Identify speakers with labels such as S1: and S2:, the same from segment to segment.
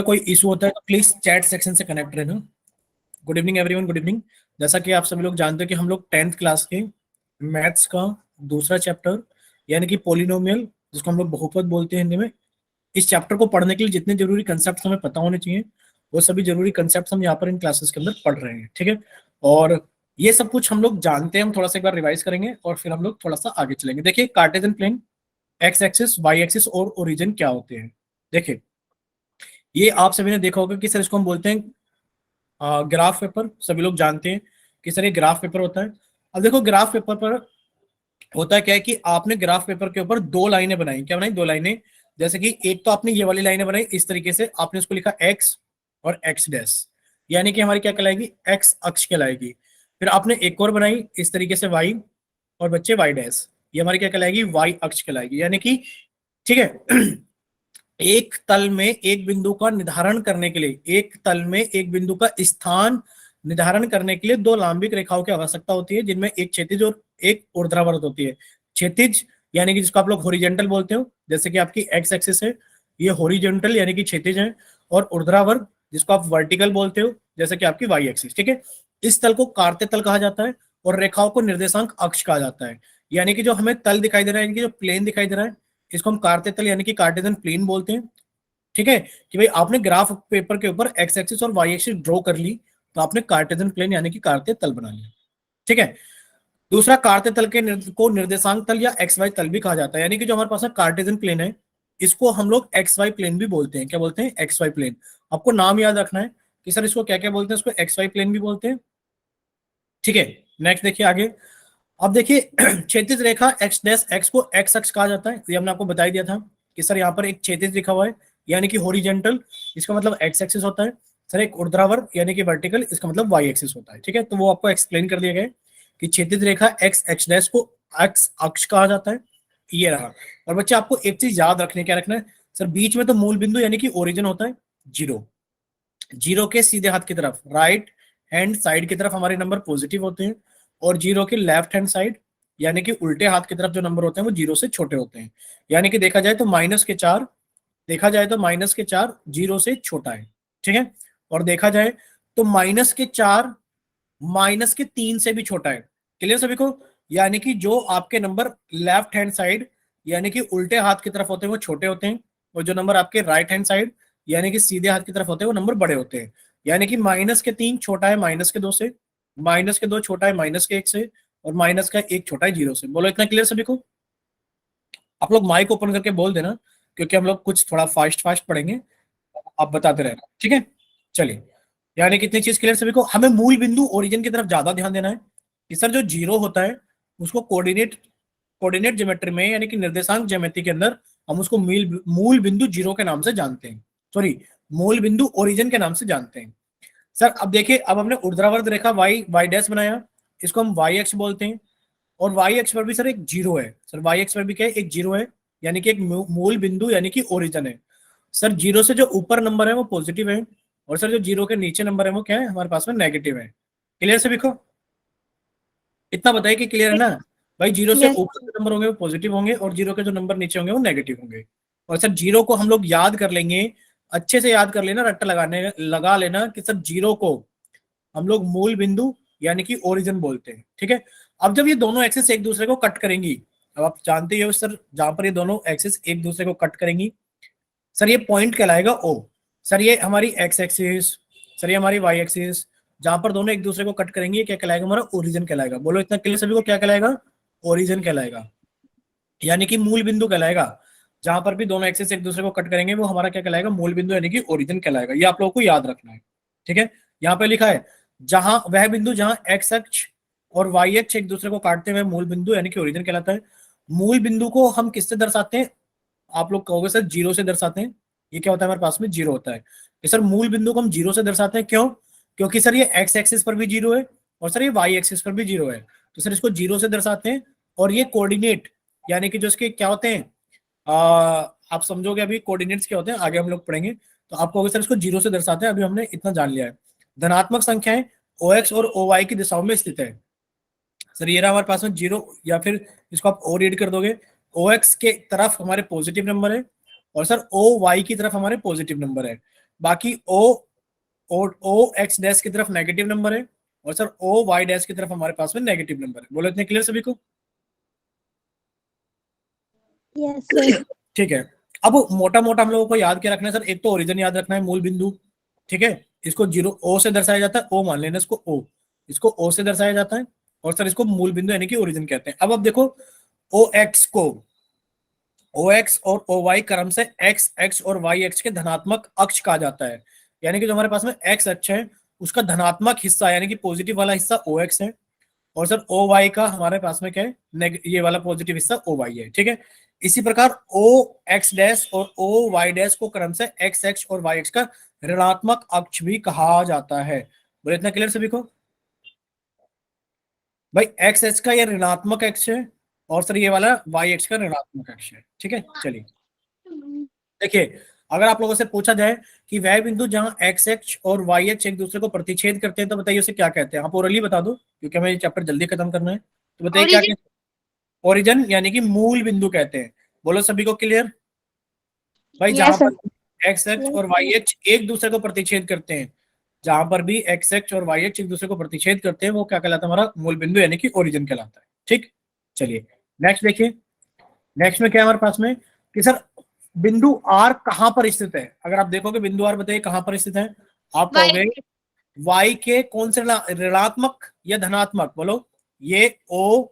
S1: कोई इशू होता है तो प्लीज चैट सेक्शन से कनेक्ट रहना। Good evening everyone, good evening. जैसा कि आप सभी लोग जानते हैं कि हम लोग 10th क्लास के मैथ्स का दूसरा चैप्टर यानी कि पॉलिनोमियल, जिसको हम लोग बहुपद बोलते हैं हिंदी में, इस चैप्टर को पढ़ने के लिए जितने जरूरी कंसेप्ट हमें पता होने चाहिए वो सभी जरूरी कंसेप्ट हम यहाँ पर इन क्लासेस के अंदर पढ़ रहे हैं। ठीक है, और ये सब कुछ हम लोग जानते हैं। हम थोड़ा सा एक बार रिवाइज करेंगे और फिर हम लोग थोड़ा सा आगे चलेंगे। देखिए, Cartesian plane, X axis, Y axis और ओरिजिन क्या होते हैं। देखिए, ये आप सभी ने देखा होगा कि सर इसको हम बोलते हैं ग्राफ पेपर। सभी लोग जानते हैं कि सर ये ग्राफ पेपर होता है। अब देखो, ग्राफ पेपर पर होता क्या है कि आपने ग्राफ पेपर के ऊपर दो लाइनें बनाई। क्या बनाई? दो लाइनें। जैसे कि एक तो आपने ये वाली लाइनें बनाई इस तरीके से, आपने उसको लिखा एक्स और एक्स डैश, यानी कि हमारी क्या कहलाएगी? एक्स अक्ष कहलाएगी। फिर आपने एक और बनाई इस तरीके से वाई और बच्चे वाई डैश, ये हमारी क्या कहलाएगी? वाई अक्ष कहलाएगी। यानी कि ठीक है एक तल में एक बिंदु का निर्धारण करने के लिए, एक तल में एक बिंदु का स्थान निर्धारण करने के लिए दो लंबिक रेखाओं की आवश्यकता होती है, जिनमें एक क्षैतिज और एक ऊर्ध्वाधर होती है। क्षैतिज यानी कि जिसको आप लोग हॉरिजॉन्टल बोलते हो, जैसे कि आपकी एक्स एक्सिस है, ये हॉरिजॉन्टल यानी कि क्षैतिज है, और ऊर्ध्वाधर जिसको आप वर्टिकल बोलते हो, जैसे कि आपकी वाई एक्सिस। ठीक है, इस तल को कार्त्य तल कहा जाता है और रेखाओं को निर्देशांक अक्ष कहा जाता है। यानी कि जो हमें तल दिखाई दे रहा है, यानी कि जो प्लेन दिखाई दे रहा है, इसको हम कार्त्य तल यानी कि कार्टेशियन प्लेन बोलते हैं। ठीक है, कि भाई आपने ग्राफ पेपर के ऊपर एक्स एक्सिस और वाई एक्सिस ड्रॉ कर ली तो आपने कार्टेशियन प्लेन यानी कि कार्त्य तल बना लिया। ठीक है, दूसरा कार्त्य तल के को निर्देशांक तल या एक्स वाई तल भी कहा जाता है। यानी कि जो हमारे पास कार्टेशियन प्लेन है, इसको हम लोग एक्स वाई प्लेन भी बोलते हैं। क्या बोलते हैं? X Y plane. आपको नाम याद रखना है कि सर इसको क्या क्या बोलते हैं। इसको एक्स वाई प्लेन भी बोलते हैं। ठीक है, नेक्स्ट देखिए आगे। अब देखिए क्षैतिज रेखा एक्स डैश एक्स को एक्स अक्ष कहा जाता है। ये हमने आपको बता ही दिया था कि सर यहाँ पर एक क्षैतिज लिखा हुआ है यानी कि हॉरिजॉन्टल, इसका मतलब एक्स एक्सिस होता है। सर एक ऊर्ध्वाधर यानी कि वर्टिकल, इसका मतलब वाई एक्सिस होता है। ठीक है, तो वो आपको एक्सप्लेन कर दिया गया है कि क्षैतिज रेखा एक्स एक्स डैश को एक्स अक्ष कहा जाता है। ये रहा। और बच्चे आपको एक चीज याद रखने, क्या रखना है सर? बीच में तो मूल बिंदु यानी कि ओरिजिन होता है जीरो। जीरो के सीधे हाथ की तरफ, राइट हैंड साइड की तरफ हमारे नंबर पॉजिटिव होते हैं, और जीरो के लेफ्ट हैंड साइड यानी कि उल्टे हाथ की तरफ जो नंबर होते हैं वो जीरो से छोटे होते हैं। यानी कि देखा जाए तो -4, देखा जाए तो -4 जीरो से छोटा है। ठीक है, और देखा जाए तो -4 -3 से भी छोटा है। क्लियर सभी को? यानी कि जो आपके नंबर लेफ्ट हैंड साइड यानी कि उल्टे हाथ की तरफ होते हैं वो छोटे होते हैं, और जो नंबर आपके राइट हैंड साइड यानी कि सीधे हाथ की तरफ होते हैं वो नंबर बड़े होते हैं। यानी कि -3 छोटा है -2 से, -2 छोटा है -1 से, और -1 छोटा है 0 से। बोलो, इतना क्लियर सभी को? आप लोग माइक ओपन करके बोल देना, क्योंकि हम लोग कुछ थोड़ा फास्ट फास्ट पढ़ेंगे, आप बताते रहना। ठीक है, चलिए। यानी कितनी चीज क्लियर सभी को? हमें मूल बिंदु ओरिजिन की तरफ ज्यादा ध्यान देना है कि सर जो जीरो होता है उसको कोऑर्डिनेट कोऑर्डिनेट ज्योमेट्री में यानी कि निर्देशांक ज्योमेट्री के अंदर हम उसको मूल बिंदु जीरो के नाम से जानते हैं। सॉरी, मूल बिंदु ओरिजिन के नाम से जानते हैं। सर अब देखिए, अब हमने ऊर्ध्वाधर रेखा वाई वाई डैश बनाया, इसको हम वाई एक्स बोलते हैं। और वाई एक्स पर भी सर एक जीरो है। सर वाई एक्स पर भी क्या है? एक जीरो है, यानी कि एक मूल बिंदु यानी कि ओरिजिन है। सर जीरो से जो ऊपर नंबर है वो पॉजिटिव है, और सर जो जीरो के नीचे नंबर है वो क्या है? हमारे पास में नेगेटिव है। क्लियर से लिखो, इतना बताइए कि क्लियर है ना भाई? जीरो से
S2: यस।
S1: ऊपर जो नंबर होंगे वो पॉजिटिव होंगे, और जीरो के जो नंबर नीचे होंगे वो नेगेटिव होंगे। और सर जीरो को हम लोग याद कर लेंगे, अच्छे से याद कर लेना, रट्टा लगा लेना कि सर जीरो को हम लोग मूल बिंदु यानी कि ओरिजिन बोलते हैं। ठीक है, अब जब ये दोनों एक्सिस एक दूसरे को कट करेंगी, अब आप जानते ही हो सर, जहां पर ये दोनों एक्सिस एक दूसरे को कट करेंगी, सर ये पॉइंट कहलाएगा ओ। सर ये हमारी एक्स एक्सिस, सर ये हमारी वाई एक्सिस, जहां पर दोनों एक दूसरे को कट करेंगे, क्या कहलाएगा? हमारा ओरिजिन कहलाएगा। बोलो, इतना क्लियर सभी को? क्या कहलाएगा? ओरिजिन कहलाएगा, यानी कि मूल बिंदु कहलाएगा। जहां पर भी दोनों एक्सिस एक दूसरे को कट करेंगे वो हमारा क्या कहलाएगा? मूल बिंदु यानी कि ओरिजिन कहलाएगा। ये आप लोगों को याद रखना है। ठीक है, यहाँ पे लिखा है जहां वह बिंदु जहां एक्स अक्ष और वाई अक्ष एक दूसरे को काटते हुए मूल बिंदु यानी कि ओरिजिन कहलाता है। मूल बिंदु को हम किससे दर्शाते हैं? आप लोग कहोगे सर जीरो से दर्शाते हैं। ये क्या होता है? हमारे पास में जीरो होता है। कि सर मूल बिंदु को हम जीरो से दर्शाते हैं, क्यों? क्योंकि सर ये एक्स एक्सिस पर भी जीरो है और सर ये वाई एक्सिस पर भी जीरो है, तो सर इसको जीरो से दर्शाते हैं। और ये कोऑर्डिनेट यानी कि जो इसके क्या होते हैं, आ, आप समझोगे अभी कोऑर्डिनेट्स क्या होते हैं, आगे हम लोग पढ़ेंगे। तो आप कहोगे सर इसको जीरो से दर्शाते हैं, अभी हमने इतना जान लिया है। धनात्मक संख्याएं ओ एक्स और ओ वाई की दिशाओं में स्थित है। सर ये रहा हमारे पास में जीरो, या फिर इसको आप ओ रीड कर दोगे, ओ एक्स के तरफ हमारे पॉजिटिव नंबर है, और सर ओ वाई की तरफ हमारे पॉजिटिव नंबर है। बाकी ओ एक्स डैश की तरफ नेगेटिव नंबर है, और सर ओ वाई डैश की तरफ हमारे पास में नेगेटिव नंबर है। बोलो इतने क्लियर सभी को?
S2: Yes sir.
S1: ठीक है, अब मोटा मोटा हम लोगों को याद क्या रखना है सर? एक तो ओरिजिन याद रखना है, मूल बिंदु, ठीक है, इसको जीरो ओ से दर्शाया जाता है, ओ मान लेना इसको ओ, इसको ओ से दर्शाया जाता है, और सर इसको मूल बिंदु यानी कि ओरिजिन कहते हैं। अब देखो ओ एक्स को ओ एक्स और ओ वाई क्रम से एक्स एक्स और वाई एक्स के धनात्मक अक्ष कहा जाता है, यानी कि जो हमारे पास में एक्स अक्ष है उसका धनात्मक हिस्सा यानी कि पॉजिटिव वाला हिस्सा ओ एक्स है, और सर ओ वाई का हमारे पास में क्या है? ये वाला पॉजिटिव हिस्सा ओ वाई है, ठीक है। इसी प्रकार ओ एक्स डैश और ओ वाई डैश को क्रम से एक्स एक्स और वाई एक्स का ऋणात्मक अक्ष भी कहा जाता है। बोले इतना क्लियर सभी को? भाई एक्स एक्स का ये ऋणात्मक अक्ष है, और सर ये वाला वाई एक्स का ऋणात्मक अक्ष है, ठीक है। चलिए देखिए, अगर आप लोगों से पूछा जाए कि वह बिंदु जहां एक्स एक्स और वाई एक्स एक दूसरे को प्रतिच्छेद करते हैं तो बताइए उसे क्या कहते हैं? आप ओरली बता दो क्योंकि हमें ये चैप्टर जल्दी खत्म करना है, तो बताइए क्या
S2: ओरिजिन।
S1: कहते हैं? ओरिजिन यानी कि मूल बिंदु कहते हैं। बोलो सभी को क्लियर? भाई जहां
S2: यस सर।
S1: पर एक्स एक्स और वाई एक्स एक दूसरे को प्रतिच्छेद करते हैं, जहां पर भी एक्स एक्स और वाई एक्स एक दूसरे को प्रतिच्छेद करते हैं वो क्या कहलाता है? हमारा मूल बिंदु यानी कि ओरिजिन कहलाता है, ठीक। चलिए नेक्स्ट देखिए, नेक्स्ट में क्या है हमारे पास में कि सर बिंदु आर कहां पर स्थित है? अगर आप देखोगे बिंदु आर बताइए कहां पर स्थित है? आप कहोगे वाई के कौन से ऋणात्मक या धनात्मक? बोलो। ये ओ,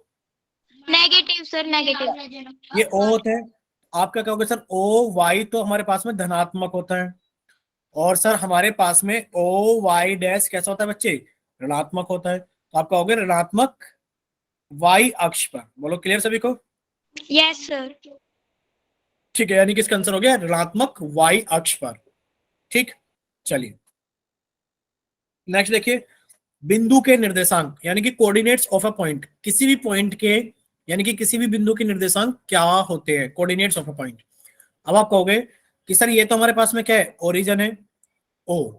S2: नेगेटिव सर, नेगेटिव।
S1: ये ओ होते हैं। आप क्या कहोगे सर? ओ वाई तो हमारे पास में धनात्मक होता है, और सर हमारे पास में ओ वाई डैश कैसा होता है बच्चे? ऋणात्मक होता है। तो आप कहोगे ऋणात्मक वाई अक्ष पर। बोलो क्लियर सभी को?
S2: Yes sir.
S1: ठीक है, यानी कि इसका आंसर हो गया ऋणात्मक वाई अक्ष पर, ठीक। चलिए नेक्स्ट देखिए, बिंदु के निर्देशांक यानी कि कोऑर्डिनेट्स ऑफ अ पॉइंट, किसी भी पॉइंट के यानी कि किसी भी बिंदु के निर्देशांक क्या होते हैं? Coordinates of a point. अब आप कहोगे कि सर ये तो हमारे पास में क्या है? ओरिजिन है ओ,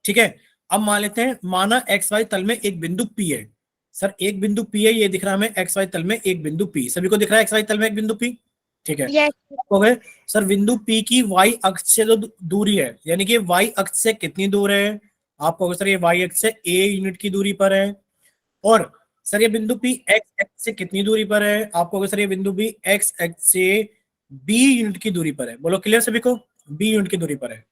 S1: ठीक है। अब मान लेते हैं माना एक्स वाई तल में एक बिंदु पी है। सर एक बिंदु पी है, ये दिख रहा है हमें एक्स वाई तल में एक बिंदु पी, सभी को दिख रहा है एक्स वाई तल में एक बिंदु पी, ठीक है।
S2: यस।
S1: हो गए सर बिंदु पी की वाई अक्ष से जो दूरी है यानी कि वाई अक्ष से कितनी दूर है? आप कहोगे सर ये वाई अक्ष से ए यूनिट की दूरी पर है, और सर ये बिंदु पी एक्स एक्स से कितनी दूरी पर है? आप कहोगे सर ये बिंदु बी एक्स एक्स से बी यूनिट की दूरी पर है। बोलो क्लियर सभी को? बी यूनिट की दूरी पर है।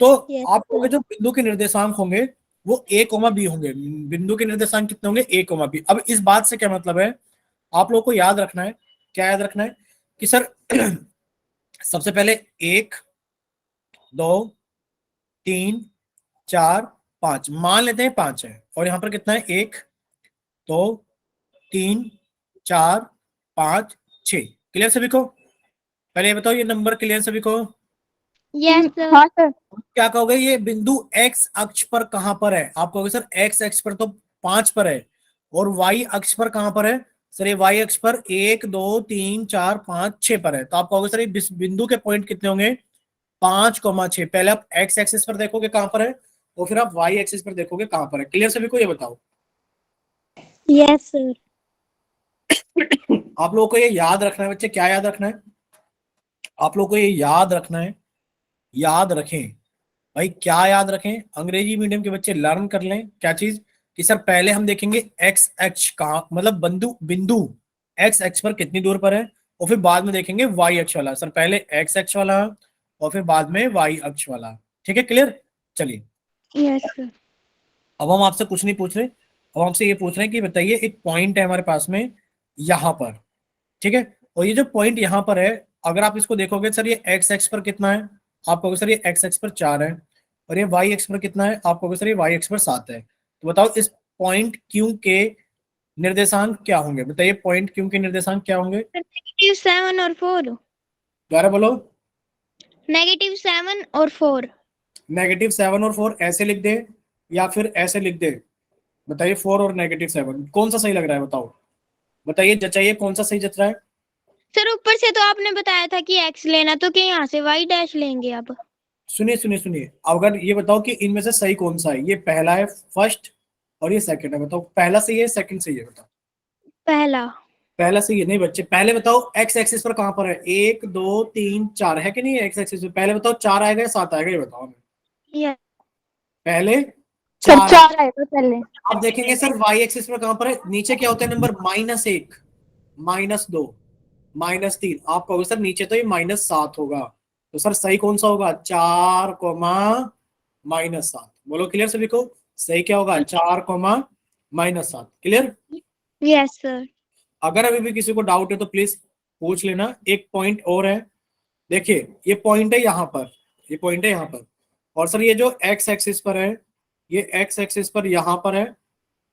S1: तो
S2: यस
S1: आप कहोगे
S2: सर।
S1: जो बिंदु के निर्देशांक होंगे वो ए कोमा बी होंगे। बिंदु के निर्देशांक कितने होंगे? ए कोमा बी। अब इस बात से क्या मतलब है? आप लोगों को याद रखना है, क्या याद रखना है कि सर सबसे पहले एक, दो, तीन, चार, पांच, मान लेते हैं पांच है, और यहां पर कितना है? एक, दो, तीन, चार, पांच, छ। क्लियर सभी को? पहले ये बताओ ये नंबर क्लियर सभी को?
S2: Yes sir. हाँ सर।
S1: क्या कहोगे ये बिंदु एक्स अक्ष पर कहां पर है? आप कहोगे सर एक्स अक्ष पर तो पांच पर है, और वाई अक्ष पर कहां पर है? सर ये वाई अक्ष पर एक, दो, तीन, चार, पांच, छह पर है। तो आप कहोगे सर ये बिंदु के पॉइंट कितने होंगे? 5,6। पहले आप एक्स एक्सिस पर देखोगे कहां पर है, और फिर आप वाई एक्सिस पर देखोगे कहां पर है। क्लियर सभी को? ये बताओ।
S2: Yes sir.
S1: आप लोगों को ये याद रखना है बच्चे, क्या याद रखना है? आप लोगों को ये याद रखना है, याद रखें भाई, क्या याद रखें? अंग्रेजी मीडियम के बच्चे लर्न कर लें क्या चीज कि सर पहले हम देखेंगे एक्स एक्स का मतलब बिंदु बिंदु एक्स एक्स पर कितनी दूर पर है, और फिर बाद में देखेंगे वाई अक्ष वाला। सर पहले एक्स अक्ष वाला और फिर बाद में वाई अक्ष वाला, ठीक है। क्लियर? चलिए
S2: यस सर।
S1: अब हम आपसे कुछ नहीं पूछ रहे, अब हमसे ये पूछ रहे हैं कि बताइए एक पॉइंट है हमारे पास में यहां पर, ठीक है, और ये जो पॉइंट यहां पर है अगर आप इसको देखोगे सर ये एक्स एक्स पर कितना है? आप कहोगे सर ये एक्स एक्स पर 4 है, और ये वाई एक्स पर कितना है? आप कहोगे सर ये वाई एक्स पर 7 है। तो बताओ इस पॉइंट क्यू के निर्देशांक क्या होंगे? बताइए पॉइंट क्यू के निर्देशांक क्या होंगे?
S2: -7 और 4।
S1: दोबारा बोलो।
S2: -7 और 4।
S1: -7 और 4 ऐसे लिख दे या फिर ऐसे लिख दे? बताइए 4 और -7 कौन सा सही लग रहा है? बताओ, बताइए जचाइए कौन सा सही जच रहा है?
S2: सर ऊपर से तो आपने बताया था कि x लेना, तो क्या यहाँ से y डैश लेंगे अब?
S1: सुनिए सुनिए सुनिए, अगर ये बताओ कि इनमें से सही कौन सा है? ये पहला है फर्स्ट, और ये सेकंड है। बताओ पहला सही है सेकंड सही है? बताओ।
S2: पहला।
S1: पहले से ये नहीं बच्चे, पहले बताओ एक्स एक्सिस पर कहां पर है, 1 2 3 4 है कि नहीं है एक्स एक्सिस पे, पहले बताओ 4 आएगा या 7 आएगा, ये बताओ हमें।
S2: यस
S1: पहले
S2: सर,
S1: 4 आएगा।
S2: 4 आएगा पहले।
S1: अब देखेंगे सर वाई एक्सिस पर कहां पर है, नीचे क्या होता है नंबर, -1 -2 -3, आप कहोगे सर नीचे तो ये -7 होगा, तो सर सही कौन सा होगा, 4 कोमा -7, बोलो क्लियर सभी को, सही क्या होगा, 4 कोमा -7, क्लियर।
S2: Yes sir.
S1: अगर अभी भी किसी को डाउट है तो प्लीज पूछ लेना। एक पॉइंट और है, देखिए ये पॉइंट है यहाँ पर, ये पॉइंट है यहाँ पर, और सर ये जो एक्स एक्सिस पर है, ये एक्स एक्सिस पर यहाँ पर है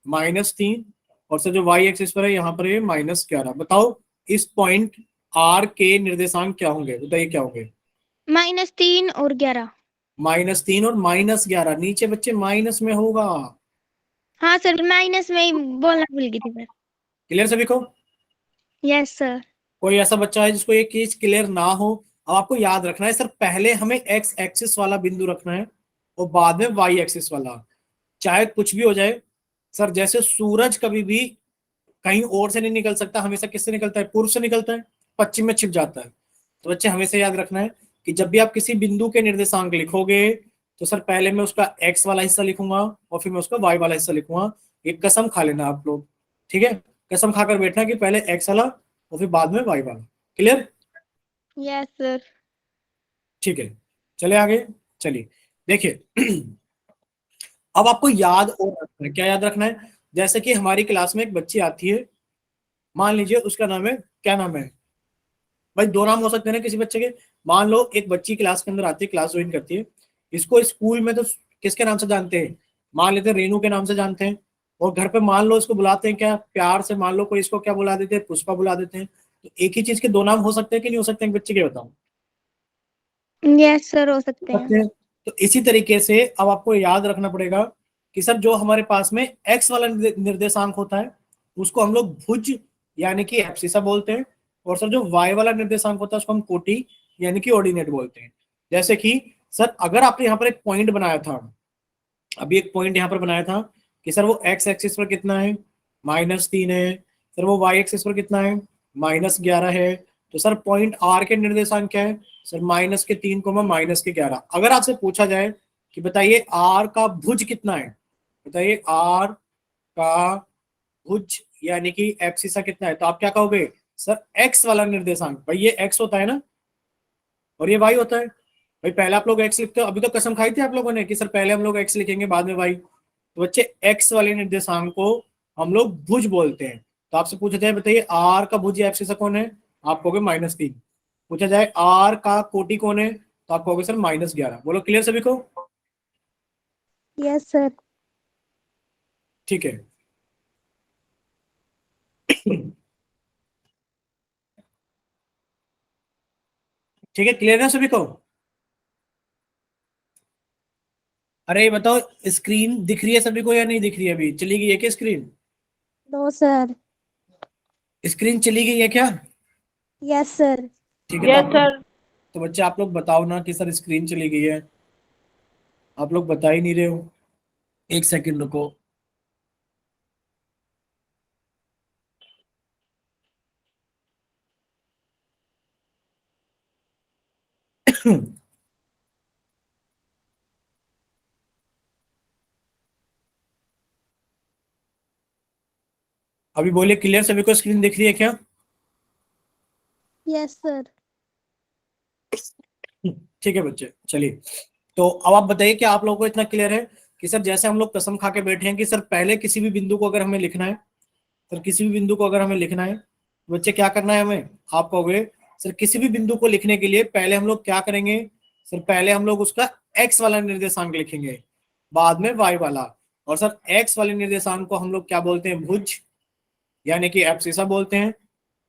S1: -3, और सर जो वाई एक्सिस पर है यहाँ पर ये -11, बताओ इस पॉइंट आर के निर्देशांक क्या होंगे, बताइए क्या होंगे।
S2: -3 और 11।
S1: -3 और -11, नीचे बच्चे माइनस में होगा,
S2: हाँ सर, माइनस में ही बोलना भूल गई थी मैं।
S1: क्लियर सभी को।
S2: Yes sir.
S1: कोई ऐसा बच्चा है जिसको ये चीज क्लियर ना हो, अब आपको याद रखना है सर, पहले हमें एक्स एक्सिस वाला बिंदु रखना है और बाद में वाई एक्सिस वाला, चाहे कुछ भी हो जाए। सर जैसे सूरज कभी भी कहीं और से नहीं निकल सकता, हमेशा किससे निकलता है, पूर्व से निकलता है, पश्चिम में छिप जाता है। तो बच्चे हमेशा याद रखना है कि जब भी आप किसी बिंदु के निर्देशांक लिखोगे तो सर पहले मैं उसका एक्स वाला हिस्सा लिखूंगा और फिर मैं उसका वाई वाला हिस्सा लिखूंगा। एक कसम खा लेना आप लोग, ठीक है, कसम खाकर बैठना कि पहले एक्स वाला और फिर बाद में वाई वाला, क्लियर।
S2: Yes sir.
S1: ठीक है, चले आगे, चलिए देखिए अब आपको याद और रखना है, क्या याद रखना है, जैसे कि हमारी क्लास में एक बच्ची आती है, मान लीजिए उसका नाम है, क्या नाम है भाई, दो नाम हो सकते हैं ना किसी बच्चे के। मान लो एक बच्ची क्लास के अंदर आती है, क्लास ज्वाइन करती है, इसको स्कूल में तो किसके नाम से जानते हैं, मान लेते हैं रेनू के नाम से जानते हैं, और घर पे मान लो इसको बुलाते हैं क्या, प्यार से मान लो कोई इसको क्या बुला देते हैं, पुष्पा बुला देते हैं। तो एक ही चीज के दो नाम हो सकते हैं कि नहीं हो सकते हैं बच्चे के, बताओ।
S2: यस सर, हो सकते हैं।
S1: सकते हैं। तो इसी तरीके से अब आपको याद रखना पड़ेगा कि सर जो हमारे पास में एक्स वाला निर्देशांक होता है उसको हम लोग भुज यानी कि एब्सिसा बोलते हैं, और सर जो वाई वाला निर्देशांक होता है उसको हम कोटि यानी कि ऑर्डिनेट बोलते हैं। जैसे कि सर अगर आपने यहाँ पर एक पॉइंट बनाया था, अभी एक पॉइंट यहाँ पर बनाया था कि सर वो एक्स एक्सिस पर कितना है, -3 है, सर वो वाई एक्सिस पर कितना है, -11 है, तो सर पॉइंट आर के निर्देशांक क्या है, सर -3 -11। अगर आपसे पूछा जाए कि बताइए आर का भुज कितना है, बताइए आर का भुज यानी कि एब्सिसा कितना है, तो आप क्या कहोगे, सर एक्स वाला निर्देशांक, भाई ये एक्स होता है ना और ये वाई होता है। भाई पहले आप लोग एक्स लिखते हो, अभी तो कसम खाई थी आप लोगों ने कि सर पहले हम लोग एक्स लिखेंगे बाद में वाई, तो बच्चे एक्स वाले निर्देशांक को हम लोग भुज बोलते हैं। तो आपसे पूछा जाए बताइए आर का भुज एब्सिसा कौन है, आप कहोगे -3। पूछा जाए आर का कोटि कौन है, तो आप कहोगे सर -11। बोलो क्लियर सभी को।
S2: Yes sir.
S1: ठीक है ठीक है, क्लियर है सभी को। अरे ये बताओ स्क्रीन दिख रही है सभी को या नहीं दिख रही है, अभी चली गई है क्या स्क्रीन,
S2: नो सर।
S1: स्क्रीन चली गई है क्या।
S2: Yes sir.
S1: ठीक है, तो आप लोग, तो बच्चे आप लोग बताओ ना कि सर स्क्रीन चली गई है, आप लोग बता ही नहीं रहे हो, एक सेकंड रुको अभी बोलिए क्लियर सभी को, स्क्रीन दिख रही है क्या।
S2: Yes sir.
S1: ठीक है बच्चे, चलिए तो अब आप बताइए कि आप लोगों को इतना क्लियर है कि सर जैसे हम लोग कसम खा के बैठे हैं कि सर पहले किसी भी बिंदु को अगर हमें लिखना है, सर किसी भी बिंदु को अगर हमें लिखना है तो बच्चे क्या करना है हमें, आप कहोगे सर किसी भी बिंदु को लिखने के लिए पहले हम लोग क्या करेंगे, सर पहले हम लोग उसका एक्स वाला निर्देशांक लिखेंगे बाद में वाई वाला, और सर एक्स वाले निर्देशांक को हम लोग क्या बोलते हैं, भुज यानी कि एब्सिसा बोलते हैं,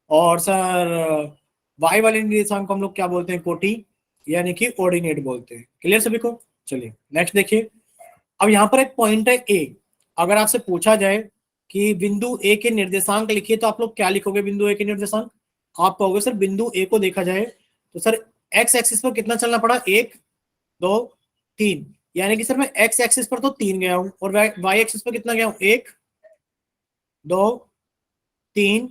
S1: और सर वाई वाले निर्देशांक को हम लोग क्या बोलते हैं, कोटि यानी कि ऑर्डिनेट बोलते हैं। क्लियर सभी को। चलिए नेक्स्ट देखिए, अब यहाँ पर एक पॉइंट है ए, अगर आपसे पूछा जाए कि बिंदु ए के निर्देशांक लिखिए तो आप लोग क्या लिखोगे, बिंदु ए के निर्देशांक, आप कहोगे सर बिंदु ए को देखा जाए तो सर एक्स एक्सिस पर कितना चलना पड़ा, 1 2 3, यानी कि सर मैं एक्स एक्सिस पर तो 3 गया हूं और वाई एक्सिस पर कितना गया हूं, 1 2 3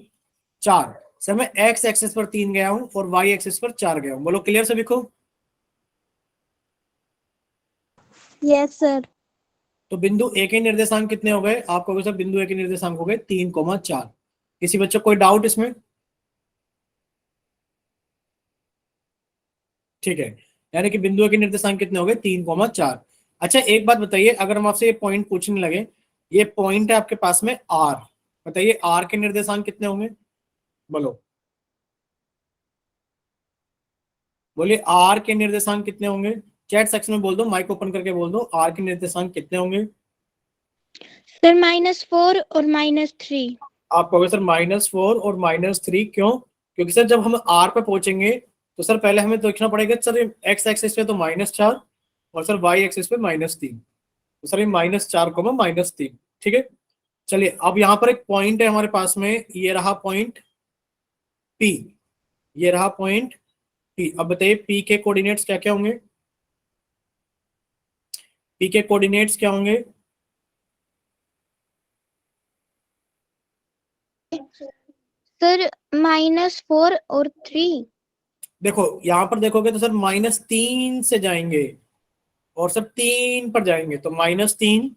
S1: 4। सर मैं एक्स एक्सिस पर 3 गया हूं और वाई एक्सिस पर 4 गया हूं। बोलो क्लियर सभी को?
S2: Yes sir.
S1: तो बिंदु ए के निर्देशांक कितने हो गए? आप कहोगे सर बिंदु ए के निर्देशांक हो गए 3,4। किसी बच्चे को कोई डाउट इसमें? ठीक है, यानी कि बिंदु ए के निर्देशांक कितने हो गए? 3,4। अच्छा एक बात बताइए, अगर हम आपसे ये पॉइंट पूछने लगे, ये पॉइंट है आपके पास में आर, बताइए आर के निर्देशांक कितने होंगे? बोलो, बोलिए आर के निर्देशांक कितने होंगे? चैट सेक्शन में बोल दो, माइक ओपन करके बोल दो, आर के निर्देशांक कितने होंगे?
S2: सर -4 और -3।
S1: आप कहोगे सर -4 और -3 क्यों? क्योंकि सर जब हम आर पे पहुंचेंगे तो सर पहले हमें देखना पड़ेगा सर एक्स एक्सिस पे तो -4 और सर वाई एक्सिस पे -3, तो सर ये -4 को -3। ठीक है, चलिए अब यहाँ पर एक पॉइंट है हमारे पास में, ये रहा पॉइंट पी, ये रहा पॉइंट पी। अब बताइए पी के कोऑर्डिनेट्स क्या क्या होंगे? पी के कोऑर्डिनेट्स क्या होंगे?
S2: सर -4 और 3।
S1: देखो यहाँ पर देखोगे तो सर -3 से जाएंगे और सर 3 पर जाएंगे, तो -3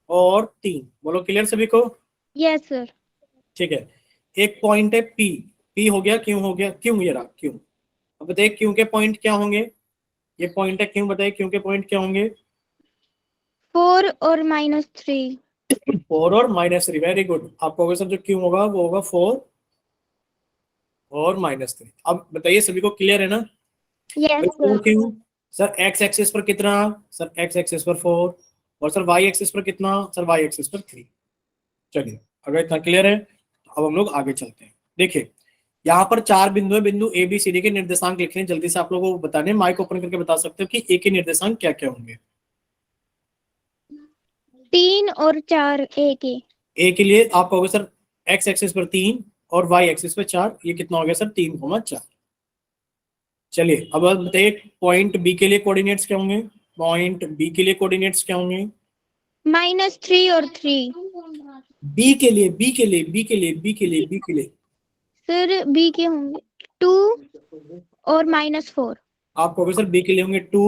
S1: और 3। बोलो क्लियर सभी को?
S2: Yes sir.
S1: ठीक है, एक पॉइंट है पी, पी हो गया, क्यों हो गया, क्यों ये रहा क्यों। अब बताइए क्यों के पॉइंट क्या होंगे? ये पॉइंट है क्यों, बताइए क्यों के पॉइंट क्या होंगे?
S2: 4 और -3।
S1: 4 और -3, वेरी गुड। आपको होगा सर जो क्यों होगा वो होगा 4 और -3। अब बताइए सभी को क्लियर है ना?
S2: यस
S1: क्यों
S2: सर।
S1: क्यों? सर एक्स एक्सिस पर कितना? सर एक्स एक्सिस पर 4 और सर वाई एक्सिस पर कितना? सर वाई एक्सिस पर 3। चलिए अगर इतना क्लियर है तो अब हम लोग आगे चलते हैं। देखिए यहाँ पर 4 बिंदु है, बिंदु ए बी सी डी के निर्देशांक लिखने हैं। जल्दी से आप लोगों को बताने, माइक ओपन करके बता सकते हो कि ए के निर्देशांक क्या क्या होंगे?
S2: 3 और 4 ए के।
S1: ए के लिए आप कहोगे सर एक्स एक्सिस पर 3 और वाई एक्सिस पर 4, ये कितना हो गया सर? 3,4। चलिए अब आप बताइए पॉइंट बी के लिए कोऑर्डिनेट्स क्या होंगे? पॉइंट बी के लिए कोऑर्डिनेट्स क्या होंगे?
S2: -3 और 3।
S1: बी के लिए, बी के लिए, बी के लिए, बी के लिए, बी के लिए
S2: सर बी के होंगे 2 और -4।
S1: आप कहोगे सर बी के लिए होंगे 2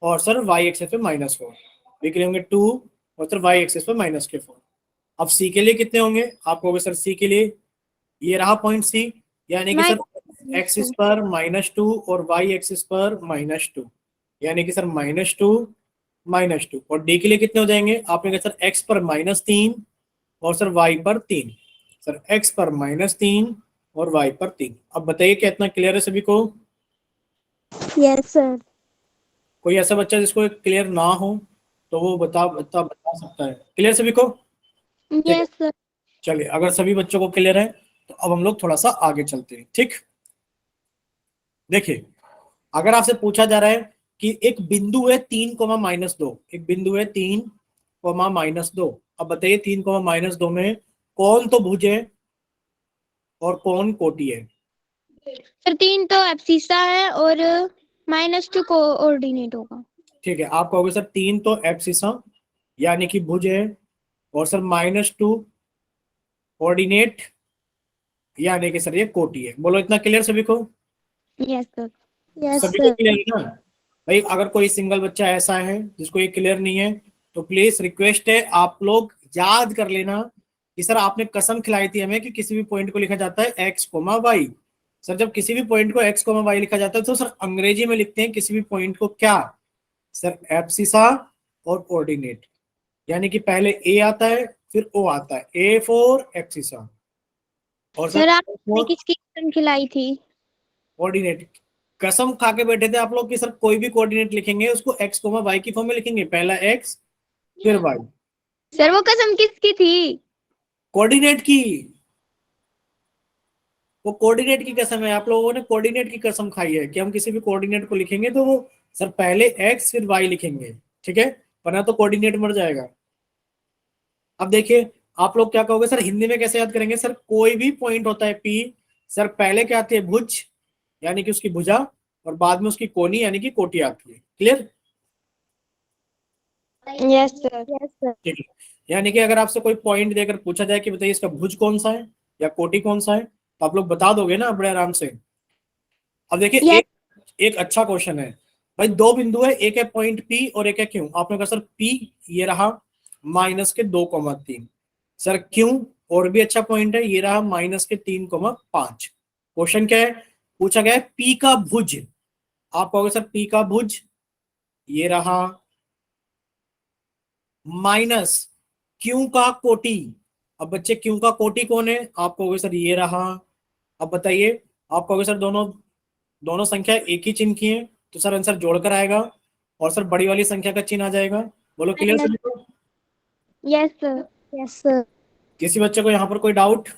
S1: और सर वाई एक्सिस पे -4। बी के लिए होंगे 2 और सर वाई एक्सिस पे -4। अब सी के लिए कितने होंगे? आप कहोगे सर सी के लिए, ये रहा पॉइंट सी, यानी कि सर एक्सिस पर -2 और वाई एक्सिस पर -2, यानी कि सर -2 -2। और डी के लिए कितने हो जाएंगे? आपने कहा सर एक्स पर -3 और सर वाई पर 3, सर एक्स पर -3 और वाई पर 3। अब बताइए क्या इतना क्लियर है सभी को?
S2: Yes sir.
S1: कोई ऐसा बच्चा जिसको क्लियर ना हो तो वो बता सकता है। क्लियर सभी को? ठीक है,
S2: यस सर।
S1: चलिए अगर सभी बच्चों को क्लियर है तो अब हम लोग थोड़ा सा आगे चलते हैं। ठीक, देखिए अगर आपसे पूछा जा रहा है कि एक बिंदु है 3,-2, एक बिंदु है 3,-2, अब बताइए 3,-2 में कौन तो भुज है और कौन कोटि है?
S2: सर 3 तो एब्सिसा है और -2 कोऑर्डिनेट होगा।
S1: ठीक है, आप कहोगे सर 3 तो एब्सिसा यानी कि भुज है और सर -2 कोऑर्डिनेट यानी कि सर ये कोटि है। बोलो इतना क्लियर सभी को?
S2: Yes sir. यस
S1: सभी को
S2: सर।
S1: क्लियर है ना? भाई अगर कोई सिंगल बच्चा ऐसा है जिसको ये क्लियर नहीं है तो प्लीज रिक्वेस्ट है आप लोग याद कर लेना कि सर आपने कसम खिलाई थी हमें कि किसी भी पॉइंट को लिखा जाता है एक्स कोमा वाई। सर जब किसी भी पॉइंट को एक्स कोमा वाई लिखा जाता है तो सर अंग्रेजी में लिखते हैं किसी भी पॉइंट को क्या? सर एब्सिसा और कोऑर्डिनेट, यानी कि पहले ए आता है फिर ओ आता है, ए फॉर एब्सिसा और सर
S2: सर
S1: ओ
S2: आपने
S1: फॉर
S2: किसकी कसम खिलाई थी?
S1: कोऑर्डिनेट। कसम खा के बैठे थे आप लोग कि सर कोई भी कोऑर्डिनेट लिखेंगे उसको एक्स कोमा वाई की फॉर्म में लिखेंगे, पहला एक्स फिर वाई।
S2: सर वो कसम किसकी थी?
S1: कोऑर्डिनेट की, वो कोऑर्डिनेट की कसम है। आप लोगों ने कोऑर्डिनेट की कसम खाई है कि हम किसी भी कोऑर्डिनेट को लिखेंगे तो वो सर पहले एक्स फिर वाई लिखेंगे, ठीक है, वरना तो कोऑर्डिनेट मर जाएगा। अब देखिए आप लोग क्या कहोगे सर हिंदी में कैसे याद करेंगे? सर कोई भी पॉइंट होता है पी, सर पहले क्या आती है? भुज यानी कि उसकी भुजा और बाद में उसकी कोनी यानी कि कोटि आती है। Clear?
S2: Yes sir. Yes sir.
S1: ठीक है, यानी कि अगर आपसे कोई पॉइंट देकर पूछा जाए कि बताइए इसका भुज कौन सा है या कोटि कौन सा है, तो आप लोग बता दोगे ना बड़े आराम से। अब देखिए
S2: Yes.
S1: एक अच्छा क्वेश्चन है भाई, दो बिंदु है, एक है पॉइंट पी और एक है क्यू। आपने कहा सर पी ये रहा -2,3, सर क्यू और भी अच्छा पॉइंट है, ये रहा -3,5। क्वेश्चन क्या है, पूछा गया है पी का भुज। आप कहोगे सर पी का भुज ये रहा माइनस क्यू का कोटि। अब बच्चे क्यू का कोटि कौन है, आप कहोगे सर ये रहा। अब बताइए, आप कहोगे सर दोनों दोनों संख्या एक ही चिन्ह की है, तो सर आंसर जोड़कर आएगा और सर बड़ी वाली संख्या का चिन्ह आ जाएगा। बोलो क्लियर सभी को?
S2: Yes, sir. Yes, sir.
S1: किसी बच्चे को यहाँ पर कोई डाउट?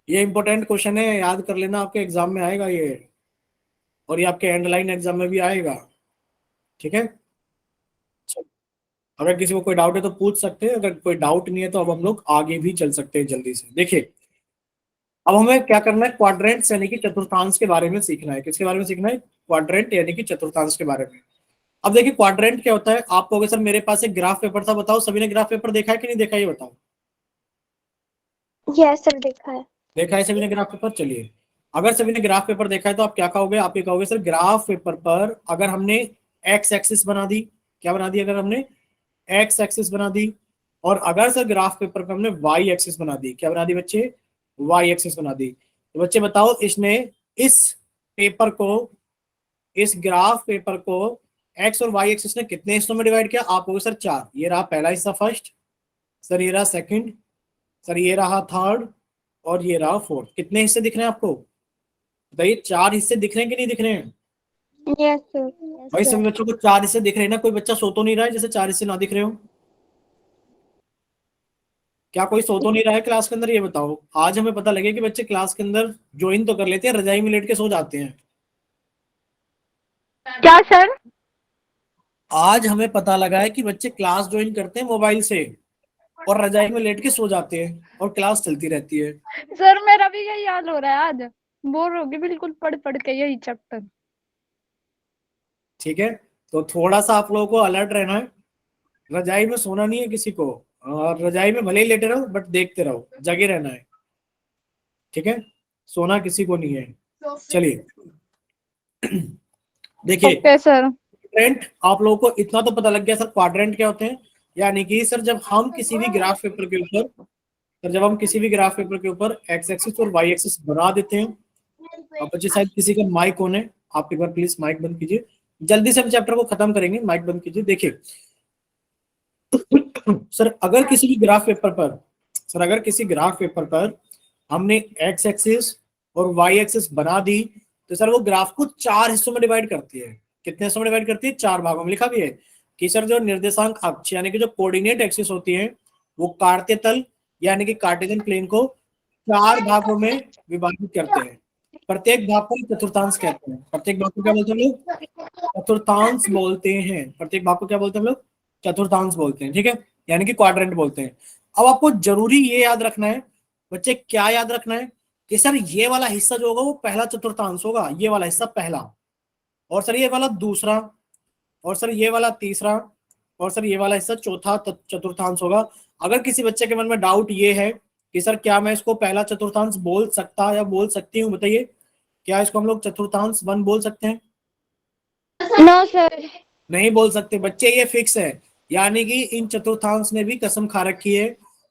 S1: ये इंपॉर्टेंट क्वेश्चन है, याद कर लेना, आपके एग्जाम में आएगा ये, और ये आपके एंड लाइन एग्जाम में भी आएगा। ठीक है, अगर किसी को कोई डाउट है तो पूछ सकते हैं, अगर कोई डाउट नहीं है तो अब हम लोग आगे भी चल सकते हैं जल्दी से। देखिए अब हमें क्या करना है, क्वाड्रेंट्स यानी कि चतुर्थांश के बारे में सीखना है। किसके बारे में सीखना है? क्वाड्रेंट यानी कि चतुर्थांश के बारे में। अब देखिए क्वाड्रेंट क्या होता है, आप कहोगे सर मेरे पास एक ग्राफ पेपर था, बताओ सभी ने ग्राफ पेपर देखा है कि नहीं देखा, ये बताओ।
S2: Yes, sir. देखा है।
S1: देखा है सभी ने ग्राफ पेपर? चलिए, अगर सभी ने ग्राफ पेपर देखा है तो आप क्या कहोगे, आप ये कहोगे सर ग्राफ पेपर पर अगर हमने एक्स एक्सिस बना दी, क्या बना दी, अगर हमने एक्स एक्सिस बना दी, और अगर सर ग्राफ पेपर पर हमने वाई एक्सिस बना दी, क्या बना दी बच्चे, वाई एक्सिस बना दी, तो बच्चे बताओ इसने इस पेपर को, इस ग्राफ पेपर को एक्स और वाई एक्सिस ने कितने हिस्सों में डिवाइड किया? आप कहोगे सर 4। ये रहा पहला हिस्सा फर्स्ट, सर ये रहा सेकंड, सर ये रहा थर्ड, और ये रहा फोर्थ। कितने हिस्से दिख रहे हैं आपको बताइए? 4 हिस्से दिख रहे हैं कि नहीं दिख रहे हैं?
S2: Yes, sir. Yes,
S1: भाई
S2: sir.
S1: सभी बच्चों को 4 हिस्से दिख रहे हैं ना? कोई बच्चा सो तो नहीं रहा है जैसे 4 हिस्से ना दिख रहे हो? क्या कोई सो तो नहीं रहा है क्लास के अंदर? ये बताओ, आज हमें पता लगे कि बच्चे क्लास के अंदर ज्वाइन तो कर लेते हैं, रजाई में लेट के सो जाते हैं।
S2: क्या सर?
S1: आज हमें पता लगा है कि बच्चे क्लास ज्वाइन करते हैं मोबाइल से और रजाई में लेट के सो जाते हैं और क्लास चलती रहती है।
S3: सर मेरा भी यही हाल हो रहा है, आज बोर हो गई बिल्कुल पढ़ पढ़ के यही चैप्टर।
S1: ठीक है, तो थोड़ा सा आप लोगों को अलर्ट रहना है, रजाई में सोना नहीं है किसी को, और रजाई में भले ही लेटे रहो बट देखते रहो, जगे रहना है। ठीक है, सोना किसी को नहीं है। चलिए देखिए
S3: ओके सर।
S1: क्वाड्रेंट, आप लोगों को इतना तो पता लग गया सर क्वाड्रेंट क्या होते हैं। यानी कि सर जब हम किसी भी ग्राफ पेपर के ऊपर, सर जब हम किसी भी ग्राफ पेपर के ऊपर एक्स एक्सिस और वाई एक्सिस बना देते हैं। अब बच्चे शायद किसी का माइक ऑन है, आप एक बार प्लीज माइक बंद कीजिए, जल्दी से हम चैप्टर को खत्म करेंगे, माइक बंद कीजिए। देखिए सर अगर किसी भी ग्राफ पेपर पर, सर अगर किसी ग्राफ पेपर पर हमने एक्स एक्सिस और वाई एक्सिस बना दी, तो सर वो ग्राफ को 4 हिस्सों में डिवाइड करती है। कितने हिस्सों में डिवाइड करती है? 4 भागों में। लिखा भी है कि सर जो निर्देशांक अक्ष यानी कि जो कोऑर्डिनेट एक्सिस होती है वो काटते तल यानी कि कार्टेशियन प्लेन को 4 भागों में विभाजित करते हैं। प्रत्येक भाग को चतुर्थांश कहते हैं। प्रत्येक भाग को क्या बोलते हैं हम लोग? चतुर्थांश बोलते हैं। प्रत्येक भाग को क्या बोलते हैं हम लोग? चतुर्थांश बोलते हैं। ठीक है, यानी कि क्वाड्रेंट बोलते हैं। अब आपको जरूरी ये याद रखना है बच्चे, क्या याद रखना है कि सर ये वाला हिस्सा जो होगा वो पहला चतुर्थांश होगा, ये वाला हिस्सा पहला, और सर ये वाला दूसरा, और सर ये वाला तीसरा, और सर ये वाला हिस्सा चौथा चतुर्थांश होगा। अगर किसी बच्चे के मन में डाउट ये है कि सर क्या मैं इसको पहला चतुर्थांश बोल सकता या बोल सकती हूँ, बताइए क्या इसको हम लोग चतुर्थांश 1 बोल सकते हैं?
S2: No sir.
S1: नहीं बोल सकते बच्चे, ये फिक्स है। यानी कि इन चतुर्थांश ने भी कसम खा रखी है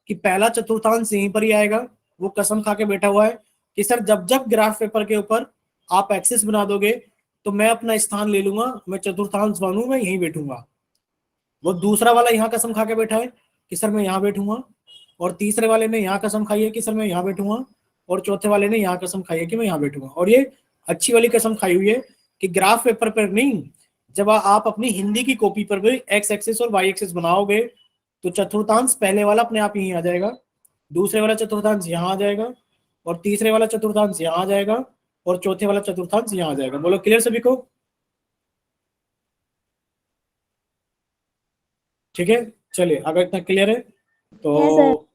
S1: कि पहला चतुर्थांश यहीं पर ही आएगा। वो कसम खा के बैठा हुआ है कि सर जब जब ग्राफ पेपर के ऊपर आप एक्सिस बना दोगे तो मैं अपना स्थान ले लूंगा, मैं चतुर्थांश बनूं, मैं यहीं बैठूंगा। वो दूसरा वाला यहाँ कसम खा के बैठा है कि सर मैं यहाँ बैठूंगा, और तीसरे वाले ने यहाँ कसम खाई है कि सर मैं यहाँ बैठूंगा, और चौथे वाले ने यहाँ कसम खाई है कि मैं यहाँ बैठूंगा। और ये अच्छी वाली कसम खाई हुई है कि ग्राफ पेपर पर नहीं, जब आप अपनी हिंदी की कॉपी पर भी एक्स एक्सिस और वाई एक्सिस बनाओगे तो चतुर्थांश पहले वाला अपने आप यहीं आ जाएगा, दूसरे वाला चतुर्थांश यहाँ आ जाएगा, और तीसरे वाला चतुर्थांश यहाँ आ जाएगा, और चौथे वाला चतुर्थांश यहाँ आ जाएगा। बोलो क्लियर सभी को? ठीक है, चलिए अगर इतना क्लियर है तो,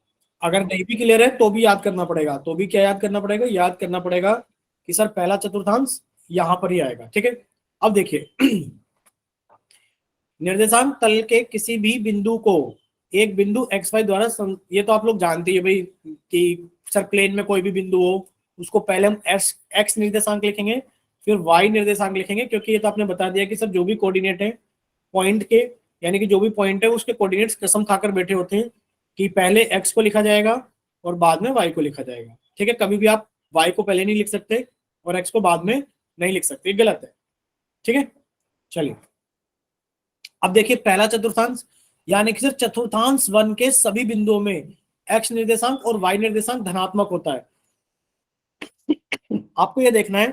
S1: अगर नहीं भी क्लियर है तो भी याद करना पड़ेगा। तो भी क्या याद करना पड़ेगा? याद करना पड़ेगा कि सर पहला चतुर्थांश यहां पर ही आएगा। ठीक है, अब देखिए निर्देशांक तल के किसी भी बिंदु को एक बिंदु एक्स वाई द्वारा ये तो आप लोग जानते हैं भाई कि सर प्लेन में कोई भी बिंदु हो उसको पहले हम एक्स निर्देशांक लिखेंगे, फिर वाई निर्देशांक लिखेंगे, क्योंकि ये तो आपने बता दिया कि सर जो भी कोऑर्डिनेट है पॉइंट के, यानी कि जो भी पॉइंट है उसके कोऑर्डिनेट्स कसम खाकर बैठे होते हैं कि पहले एक्स को लिखा जाएगा और बाद में वाई को लिखा जाएगा। ठीक है, कभी भी आप वाई को पहले नहीं लिख सकते और एक्स को बाद में नहीं लिख सकते, गलत है। ठीक है, चलिए अब देखिए पहला चतुर्थांश, यानी कि सर चतुर्थांश वन के सभी बिंदुओं में एक्स निर्देशांक और वाई निर्देशांक धनात्मक होता है। आपको यह देखना है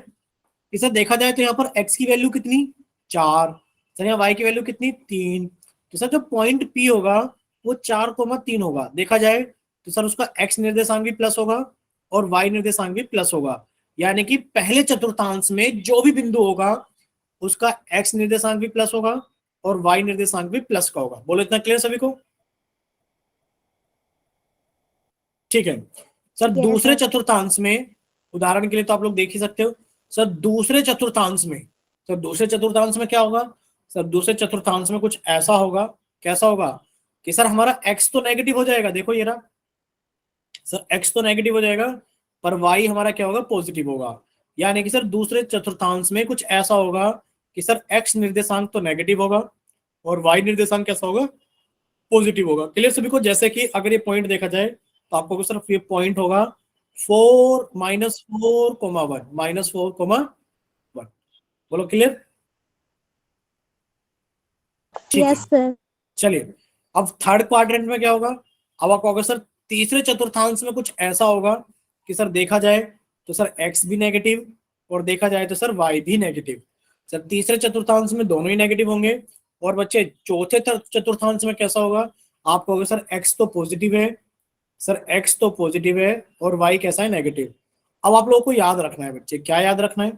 S1: कि सर देखा जाए तो यहाँ पर एक्स की वैल्यू कितनी 4, सर यहाँ वाई की वैल्यू कितनी 3, तो सर जो पॉइंट पी होगा वो 4,3 होगा। देखा जाए तो सर उसका एक्स निर्देशांक भी प्लस होगा और वाई निर्देशांक भी प्लस होगा, यानी कि पहले चतुर्थांश में जो भी बिंदु होगा उसका एक्स निर्देशांक भी प्लस होगा और वाई निर्देशांक भी प्लस का होगा। बोलो इतना क्लियर सभी को? ठीक है सर, दूसरे चतुर्थांश में उदाहरण के लिए तो आप लोग देख ही सकते हो सर, दूसरे चतुर्थांश में, सर दूसरे चतुर्थांश में क्या होगा? सर दूसरे चतुर्थांश में कुछ ऐसा होगा, कैसा होगा कि सर हमारा x तो नेगेटिव हो जाएगा, देखो ये रहा सर, x तो नेगेटिव हो जाएगा पर y हमारा क्या होगा? पॉजिटिव होगा। यानी कि सर दूसरे चतुर्थांश में कुछ ऐसा होगा कि सर x निर्देशांक तो नेगेटिव होगा और y निर्देशांक कैसा होगा? पॉजिटिव होगा। क्लियर सभी को? जैसे कि अगर ये पॉइंट देखा जाए तो आपको सर ये पॉइंट होगा 4 -4, 1 -4, 1। बोलो क्लियर? ठीक है,
S2: यस सर।
S1: चलिए अब थर्ड क्वाड्रेंट में क्या होगा? अब आपको अगर सर तीसरे चतुर्थांश में कुछ ऐसा होगा कि सर देखा जाए तो सर x भी नेगेटिव और देखा जाए तो सर y भी नेगेटिव। सर तीसरे चतुर्थांश में दोनों ही नेगेटिव होंगे और बच्चे चौथे चतुर्थांश में कैसा होगा? आपको अगर सर x तो पॉजिटिव है, सर x तो पॉजिटिव है और y कैसा है? नेगेटिव। अब आप लोगों को याद रखना है बच्चे, क्या याद रखना है?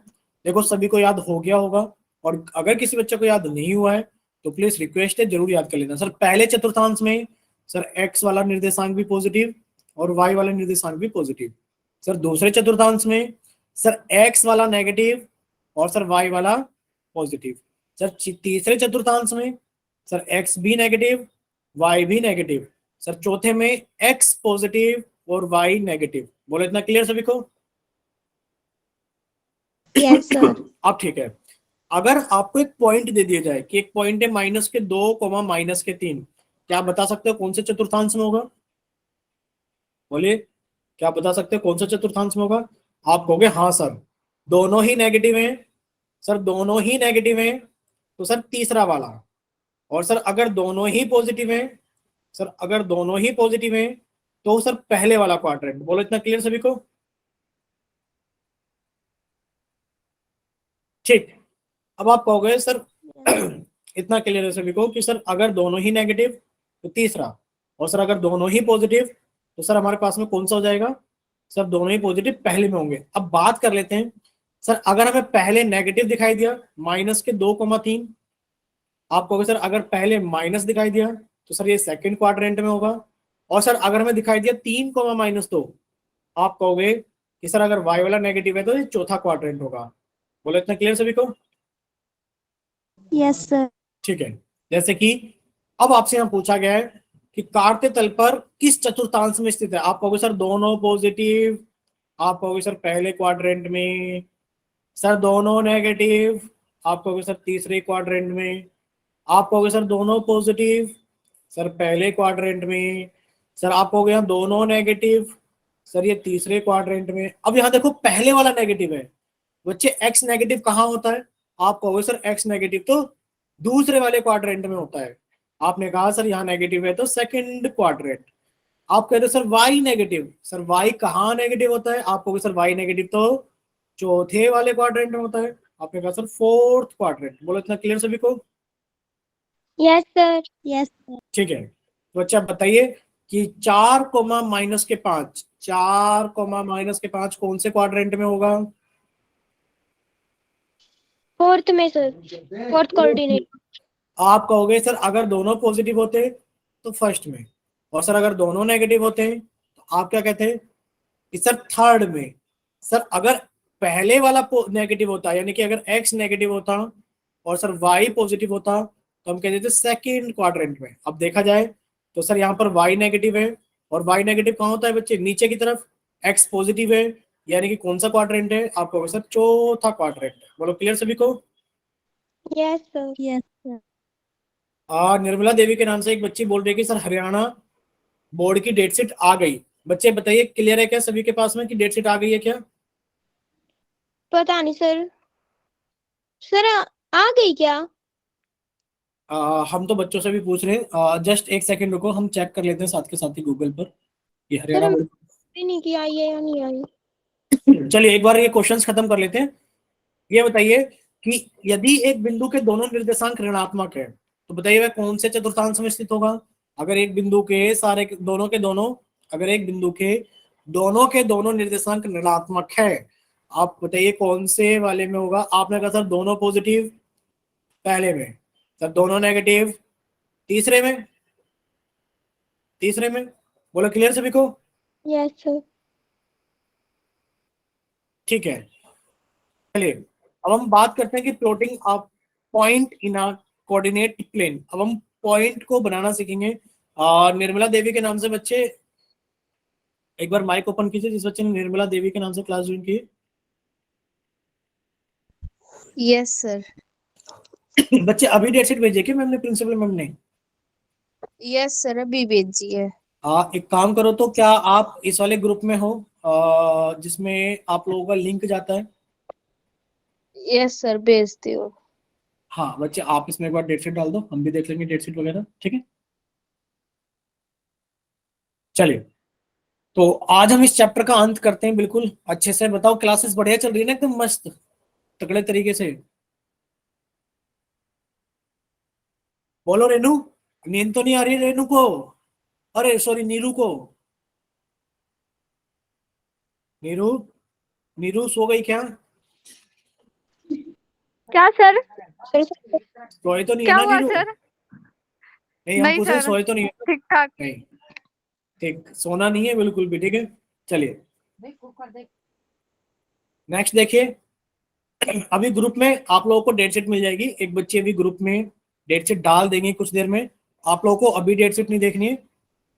S1: देखो सभी को याद हो गया होगा और अगर किसी बच्चे को याद नहीं हुआ है तो प्लीज रिक्वेस्ट है जरूर याद कर लेना। सर पहले चतुर्थांश में सर x वाला निर्देशांक भी पॉजिटिव और y वाला निर्देशांक भी पॉजिटिव। सर दूसरे चतुर्थांश में सर x वाला नेगेटिव और सर y वाला पॉजिटिव। सर तीसरे चतुर्थांश में सर x भी नेगेटिव y भी नेगेटिव। सर चौथे में x पॉजिटिव और y नेगेटिव। बोलो इतना क्लियर सभी को?
S2: Yes sir.
S1: अब ठीक है, अगर आपको एक पॉइंट दे दिया जाए कि एक पॉइंट है -2, -3, क्या आप बता सकते हो कौन से चतुर्थांश में होगा? बोलिए, क्या आप बता सकते हो कौन सा चतुर्थांश में होगा? आप कहोगे हाँ सर दोनों ही नेगेटिव हैं, सर दोनों ही नेगेटिव हैं तो सर तीसरा वाला, और सर अगर दोनों ही पॉजिटिव हैं, सर अगर दोनों ही पॉजिटिव हैं तो सर पहले वाला क्वाड्रेंट। बोलो इतना क्लियर सभी को? ठीक, अब आप कहोगे सर इतना क्लियर है सभी को कि सर अगर दोनों ही नेगेटिव तो तीसरा, और सर अगर दोनों ही पॉजिटिव तो सर हमारे पास में कौन सा हो जाएगा? सर दोनों ही पॉजिटिव पहले में होंगे। अब बात कर लेते हैं सर, अगर हमें पहले नेगेटिव दिखाई दिया -2, 3, आप कहोगे सर अगर पहले माइनस दिखाई दिया तो सर ये सेकंड क्वाड्रेंट में होगा, और सर अगर हमें दिखाई दिया 3, -2, आप कहोगे कि सर अगर y वाला नेगेटिव है तो ये चौथा क्वाड्रेंट होगा। बोलो इतना क्लियर सभी को?
S2: Yes sir.
S1: ठीक है, जैसे कि अब आपसे यहाँ पूछा गया है कि काटते तल पर किस चतुर्थांश में स्थित है? आप कहोगे सर दोनों पॉजिटिव, आप कहोगे सर पहले क्वाड्रेंट में, सर दोनों नेगेटिव, आप कहोगे सर तीसरे क्वाड्रेंट में, आप कहोगे सर दोनों पॉजिटिव, सर पहले क्वाड्रेंट में, सर आप कहोगे यहाँ दोनों नेगेटिव, सर ये तीसरे क्वाड्रेंट में। अब यहाँ देखो पहले वाला नेगेटिव है बच्चे, एक्स नेगेटिव कहाँ होता है? आप कहोगे सर एक्स नेगेटिव तो दूसरे वाले क्वाड्रेंट में होता है। आपने कहा सर यहाँ नेगेटिव है तो सेकंड क्वाड्रेंट। आप कहते हो sir Y negative, sir Y कहाँ नेगेटिव होता है? आप कहोगे सर वाई नेगेटिव तो चौथे वाले क्वाड्रेंट में होता है। आपने कहा सर फोर्थ क्वाड्रेंट। बोलो इतना क्लियर सभी को?
S2: Yes sir. Yes sir.
S1: ठीक है, तो अच्छा बताइए कि 4, -5, 4, -5 कौन से क्वाड्रेंट में होगा?
S2: फोर्थ में सर, फोर्थ कोऑर्डिनेट।
S1: आप कहोगे सर अगर दोनों पॉजिटिव होते तो फर्स्ट में, और सर अगर दोनों नेगेटिव होते तो आप क्या कहते हैं कि सर थर्ड में। सर अगर पहले वाला नेगेटिव होता, यानी कि अगर x नेगेटिव होता और सर y पॉजिटिव होता तो हम कहते थे सेकंड क्वाड्रेंट में। अब देखा जाए तो सर यहाँ पर y नेगेटिव है, और y नेगेटिव कहाँ होता है बच्चे? नीचे की तरफ। एक्स पॉजिटिव है, यानी कि कौन सा क्वाड्रेंट है? आपको कहोगे सर चौथा क्वाड्रेंट है। बोलो क्लियर सभी को?
S2: Yes sir.
S4: Yes sir.
S1: Nirmala Devi के नाम से एक बच्ची बोल रही है कि सर हरियाणा बोर्ड की डेट शीट आ गई। बच्चे बताइए क्लियर है क्या सभी के पास में कि डेट शीट आ गई है क्या?
S2: पता नहीं सर। सर आ गई क्या?
S1: हम तो बच्चों से भी पूछ रहे हैं। जस्ट एक सेकंड रुको, हम चेक कर लेते हैं साथ के साथ ही गूगल पर ये
S2: सर
S1: हरियाणा बोर्ड।
S2: भी नहीं कि आई है या नहीं आई।
S1: चलिए एक बार ये क्वेश्चंस खत्म कर लेते हैं। ये बताइए कि यदि एक बिंदु के दोनों निर्देशांक ऋणात्मक है तो बताइए वह कौन से चतुर्थांश में स्थित होगा? अगर एक बिंदु के सारे दोनों के दोनों, अगर एक बिंदु के दोनों निर्देशांक ऋणात्मक है, आप बताइए कौन से वाले में होगा? आपने कहा सर दोनों पॉजिटिव पहले में, सर दोनों नेगेटिव तीसरे में, तीसरे में। बोलो क्लियर सभी को?
S2: Yes sir.
S1: ठीक है, चलिए अब हम बात करते हैं कि plotting of point in a coordinate plane. अब हम पॉइंट को बनाना सीखेंगे। निर्मला देवी के नाम से बच्चे एक बार माइक ओपन कीजिए जिस बच्चे ने निर्मला देवी के नाम से क्लास ज्वाइन की।
S4: Yes sir.
S1: बच्चे अभी डेट शीट भेजिए कि मैम ने, प्रिंसिपल मैम ने?
S4: यस सर अभी भेजिए।
S1: एक काम करो तो क्या आप इस वाले ग्रुप में हो जिसमें आप लोगों का लिंक जाता है?
S4: यस सर भेजती हूँ।
S1: हाँ बच्चे आप इसमें एक बार डेट शीट डाल दो, हम भी देख लेंगे डेट शीट वगैरह, ठीक है? चलिए तो आज हम इस चैप्टर का अंत करते हैं बिल्कुल अच्छे से। बताओ क्लासेस बढ़िया चल रही है ना, एकदम मस्त तगड़े तरीके से? बोलो रेनू, नींद तो नहीं आ रही रेनू को? अरे सॉरी नीरू को। नीरू, नीरू सो गई क्या?
S3: क्या सर?
S2: सर
S1: सोए तो नहीं है
S3: क्या
S1: ना
S3: हुआ
S1: नीरू?
S3: सर?
S1: नहीं हम
S3: नहीं
S1: पूछ रहे
S3: सर,
S1: सोए तो नहीं है?
S3: ठीक ठाक।
S1: नहीं, ठीक सोना नहीं है बिल्कुल भी, ठीक है? चलिए नेक्स्ट देखिए। अभी ग्रुप में आप लोगों को डेट शीट मिल जाएगी। एक बच्चे अभी ग्रुप में डेट शीट डाल देंगे कुछ देर में। आप लोगों को अभी डेट शीट नहीं देखनी है,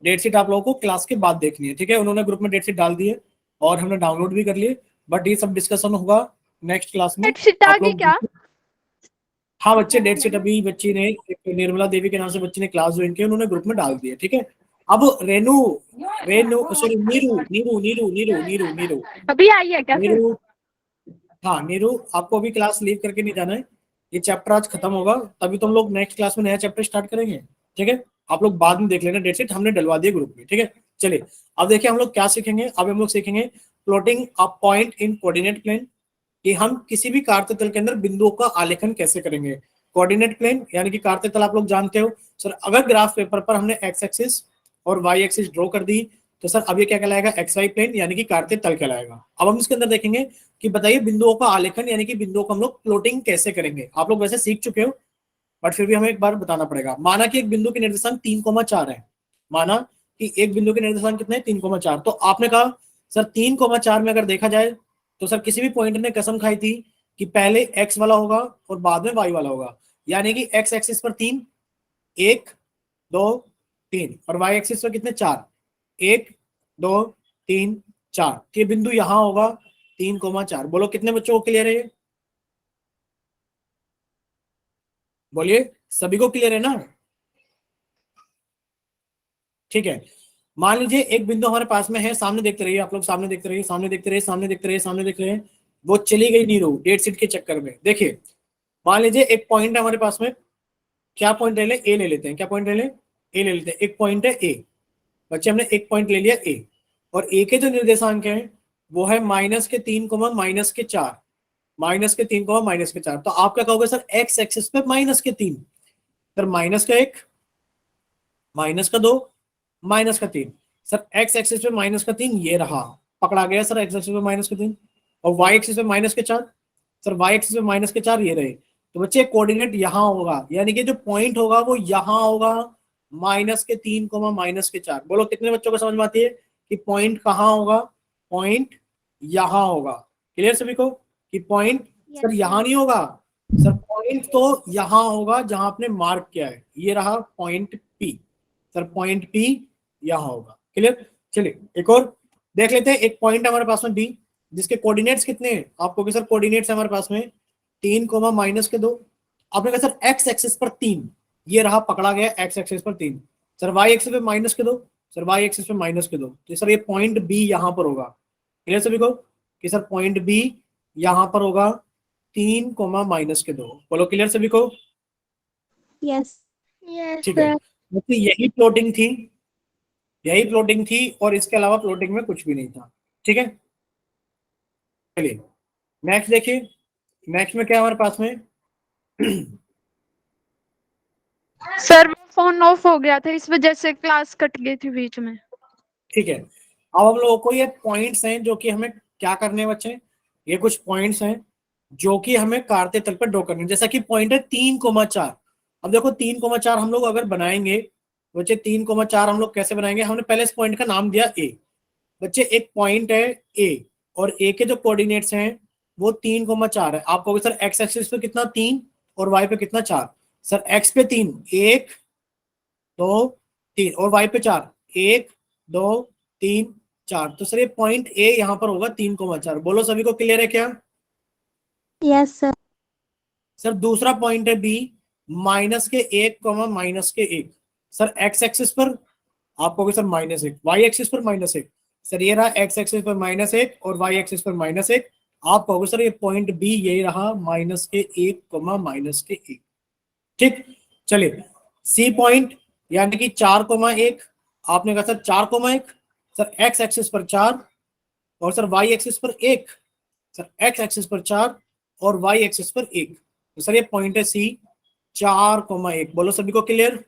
S1: डेट शीट आप लोगों को क्लास के बाद देखनी है, ठीक है? उन्होंने ग्रुप में डेट शीट डाल दी है और हमने डाउनलोड भी कर लिए, बट ये सब डिस्कशन होगा नेक्स्ट क्लास में।
S3: डेट शीट आ
S1: आप
S3: गई
S1: लोग
S3: क्या?
S1: हाँ बच्चे डेट शीट अभी बच्ची ने, निर्मला देवी के नाम से बच्ची ने क्लास ज्वाइन की, उन्होंने ग्रुप में डाल दिया, ठीक है? अब रेनू, रेनू सॉरी नीरू, नीरू नीरू नीरू नीरू नीरू
S3: अभी आई है क्या सर?
S1: नीरू, हाँ नीरू आपको अभी क्लास लीव करके नहीं जाना है। ये चैप्टर आज खत्म होगा तभी तुम लोग नेक्स्ट क्लास में नया चैप्टर स्टार्ट करेंगे, ठीक है? आप लोग बाद में देख लेना डेट शीट, हमने डलवा दिया ग्रुप में, ठीक है? चलिए अब देखिए हम लोग क्या सीखेंगे। अब हम लोग सीखेंगे plotting a point in coordinate plane, कि हम किसी भी कार्य तल के अंदर बिंदुओं का आलेखन कैसे करेंगे। कोऑर्डिनेट प्लेन यानी कि कार्य तल आप लोग जानते हो सर, अगर ग्राफ पेपर पर हमने एक्स एक्सिस और वाई एक्सिस ड्रॉ कर दी तो सर अब ये क्या कहलाएगा? एक्स वाई प्लेन यानी कि कार्य तल कहलाएगा। अब हम इसके अंदर देखेंगे कि बताइए बिंदुओं का आलेखन यानी कि बिंदुओं को हम लोग प्लॉटिंग कैसे करेंगे। आप लोग वैसे सीख चुके हो बट फिर भी हमें एक बार बताना पड़ेगा। माना कि एक बिंदु के निर्देशांक 3,4 है, माना कि एक बिंदु के निर्देशांक कितने हैं? 3,4। तो आपने कहा सर 3,4 में अगर देखा जाए तो सर किसी भी पॉइंट ने कसम खाई थी कि पहले एक्स वाला होगा और बाद में वाई वाला होगा, यानी कि एक्स एक्सिस पर 3, 1 2 3, और वाई एक्सिस पर कितने? 4, 1 2 3 4। ये बिंदु यहां होगा 3,4। बोलो कितने बच्चों को क्लियर है ये? बोलिए सभी को क्लियर है ना? ठीक है, मान लीजिए एक बिंदु हमारे पास में है, सामने देखते रहिए आप लोग, सामने देखते रहिए, सामने देखते रहिए, सामने देखते रहिए, सामने देख रहे हैं। वो चली गई नीरू डेट शीट के चक्कर में। देखिए मान लीजिए एक पॉइंट है हमारे पास में, क्या पॉइंट ले ले? ए ले लेते हैं। क्या पॉइंट ले ले? ए ले लेते हैं। एक पॉइंट है ए, बच्चे हमने एक पॉइंट ले लिया ए, और ए के जो निर्देशांक है वो है -3, -4, -3, -4। तो आप क्या कहोगे सर? एक्स एक्सिस पे -3, सर -1, -2, -3। सर एक्स एक्सिस पे -3 ये रहा, पकड़ा गया सर एक्स एक्सिस पे -3, और वाई एक्सिस पे -4, सर वाई एक्सिस पे -4 ये रहे। तो बच्चे कोऑर्डिनेट यहाँ होगा, यानी कि जो पॉइंट होगा वो यहाँ होगा -3, -4। बोलो कितने बच्चों को समझ में आती है कि पॉइंट कहाँ होगा? पॉइंट यहाँ होगा। क्लियर सभी को कि पॉइंट सर यहाँ नहीं होगा? सर पॉइंट तो यहाँ होगा जहां आपने मार्क किया है, ये रहा point P. Sir point P यहाँ होगा। क्लियर? चलिए एक और देख लेते हैं, एक पॉइंट हमारे पास में बी जिसके कोऑर्डिनेट्स कितने हैं, आपको कि सर कोऑर्डिनेट्स है हमारे पास में 3 कोमा माइनस के 2। आपने कहा सर एक्स एक्सिस पर 3, ये रहा पकड़ा गया एक्स एक्सिस पर 3। सर वाई एक्सिस पे माइनस के 2, सर वाई एक्सिस पे माइनस के 2, तो सर ये पॉइंट बी यहां पर होगा। क्लियर सभी को कि सर पॉइंट बी यहां पर होगा 3 कोमा माइनस के 2। बोलो क्लियर सभी को?
S2: यस यस
S1: ठीक है,
S2: सर।
S1: तो यही प्लॉटिंग थी, यही प्लॉटिंग थी और इसके अलावा प्लॉटिंग में कुछ भी नहीं था। ठीक है, चलिए नेक्स्ट देखिए, नेक्स्ट में क्या है हमारे पास में
S3: सर वो फोन ऑफ हो गया था, इस वजह से क्लास कट गई थी बीच में।
S1: ठीक है, अब हम लोगों को ये पॉइंट्स हैं जो कि हमें क्या करने हैं बच्चे, ये कुछ पॉइंट्स हैं जो कि हमें काटते तल पर ड्रॉ करने हैं। जैसा कि पॉइंट है 3,4। अब देखो 3,4 हम लोग अगर बनाएंगे बच्चे, 3,4 हम लोग कैसे बनाएंगे, हमने पहले इस पॉइंट का नाम दिया ए। बच्चे एक पॉइंट है ए और ए के जो कोऑर्डिनेट्स हैं वो 3,4 है। आप कहोगे सर एक्स एक्सिस पे कितना 3 और वाई पे कितना 4। सर एक्स पे 3, 1 2 3 और वाई पे 4, 1 2 3 4। तो सर ये पॉइंट ए यहाँ पर होगा 3,4। बोलो सभी को क्लियर है क्या?
S2: Yes sir.
S1: सर दूसरा पॉइंट है बी माइनस के 1 माइनस के 1। सर एक्स एक्सिस पर आप कहोगे सर -1, वाई एक्सिस पर -1। सर ये रहा एक्स एक्सिस पर -1 और वाई एक्सिस पर -1। आप कहोगे सर ये पॉइंट बी यही रहा माइनस के 1 माइनस के 1। ठीक, चलिए सी पॉइंट यानी कि 4,1। आपने कहा सर 4,1, सर एक्स एक्सिस पर 4 और सर वाई एक्सिस पर 1। सर एक्स एक्सिस पर 4 और वाई एक्सिस पर 1। तो सर ये पॉइंट है सी 4,1। बोलो सभी को क्लियर?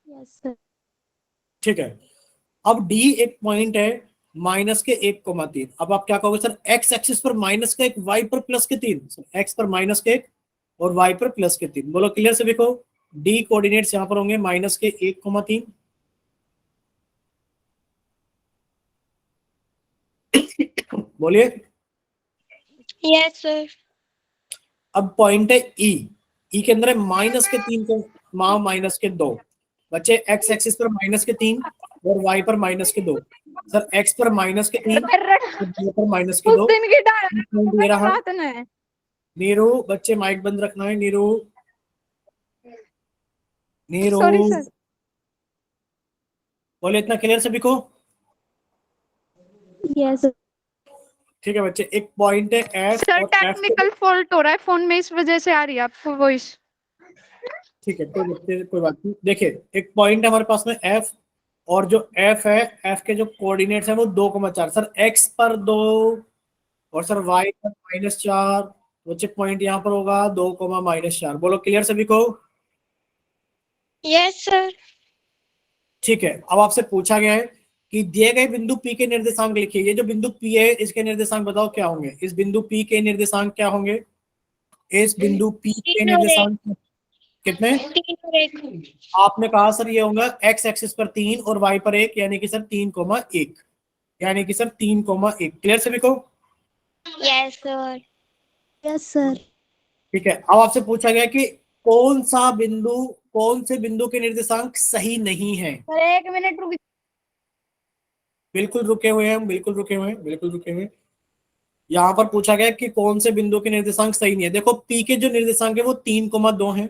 S2: Yes sir.
S1: ठीक है, अब डी एक पॉइंट है माइनस के 1,3। अब आप क्या कहोगे सर एक्स एक्सिस पर माइनस का 1, वाई पर प्लस के 3। सर एक्स पर माइनस के 1 और वाई पर प्लस के 3। बोलो क्लियर सभी को? डी कोऑर्डिनेट्स यहां पर होंगे माइनस के 1,3। बोलिए।
S2: Yes sir.
S1: अब पॉइंट है ई, ई के अंदर है माइनस के 3 को माइनस के 2। बच्चे एक्स एक्सिस पर माइनस के 3 और वाई पर माइनस के 2। सर एक्स पर माइनस के 3 और वाई पर माइनस के
S3: उस
S1: 2।
S3: दिन की
S1: दे रहा
S3: बात है।
S1: नीरू, बच्चे माइक बंद रखना है। Neeru, Neeru
S3: sorry sir.
S1: बोले इतना क्लियर सभी को?
S2: Yes sir.
S1: ठीक है बच्चे, एक पॉइंट है एफ
S3: सर
S1: और एफ।
S3: टेक्निकल फॉल्ट हो रहा है फोन में, इस वजह से आ रही है आपको वॉइस।
S1: ठीक है, कोई बात नहीं। देखिए एक पॉइंट है हमारे पास में एफ और जो एफ है, एफ के जो कोऑर्डिनेट्स हैं वो 2,4। सर एक्स पर 2 और सर वाई पर -4। बच्चे पॉइंट यहाँ पर होगा 2,-4। बोलो क्लियर सभी को?
S2: Yes sir.
S1: ठीक है, अब आपसे पूछा गया है कि दिए गए बिंदु P के निर्देशांक लिखिए। ये जो बिंदु P है इसके निर्देशांक बताओ क्या होंगे। इस बिंदु P के निर्देशांक क्या होंगे? इस बिंदु P के निर्देशांक कितने?
S2: 3 और 1।
S1: आपने कहा सर ये होगा एक्स एक्सिस पर 3 और वाई पर 1, यानी कि सर 3,1, यानी कि सर 3,1। क्लियर सभी को?
S2: Yes sir. Yes sir.
S1: ठीक है, अब आपसे पूछा गया कि कौन से बिंदु के निर्देशांक सही नहीं है।
S3: सर 1 मिनट रुक।
S1: बिल्कुल रुके हुए हैं, बिल्कुल रुके हुए हैं, बिल्कुल रुके हुए हैं। यहाँ पर पूछा गया कि कौन से बिंदु के निर्देशांक सही नहीं है। देखो पी के जो निर्देशांक है वो 3,2 है।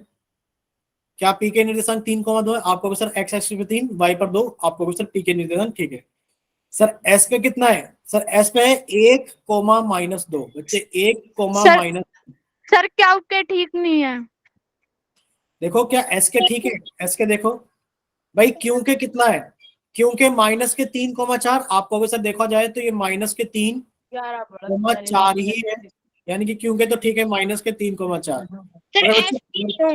S1: क्या पी के निर्देशांक 3,2 है? आपको सर एक्स एक्सिस पे 3, वाई पर 2। आपको सर पी के निर्देशांक ठीक है। सर एस पे कितना है? सर एस पे है 1,-2। बच्चे 1,
S3: सर
S1: माइनस।
S3: सर क्या के ठीक नहीं है।
S1: देखो क्या एस के ठीक है? एस के देखो भाई, क्यों के कितना है? क्यों के माइनस के 3,4। आपको सर देखा जाए तो ये -3,4 ही है, यानी कि क्यों के तो ठीक है माइनस के 3,4।
S2: सर
S1: अगर
S2: एस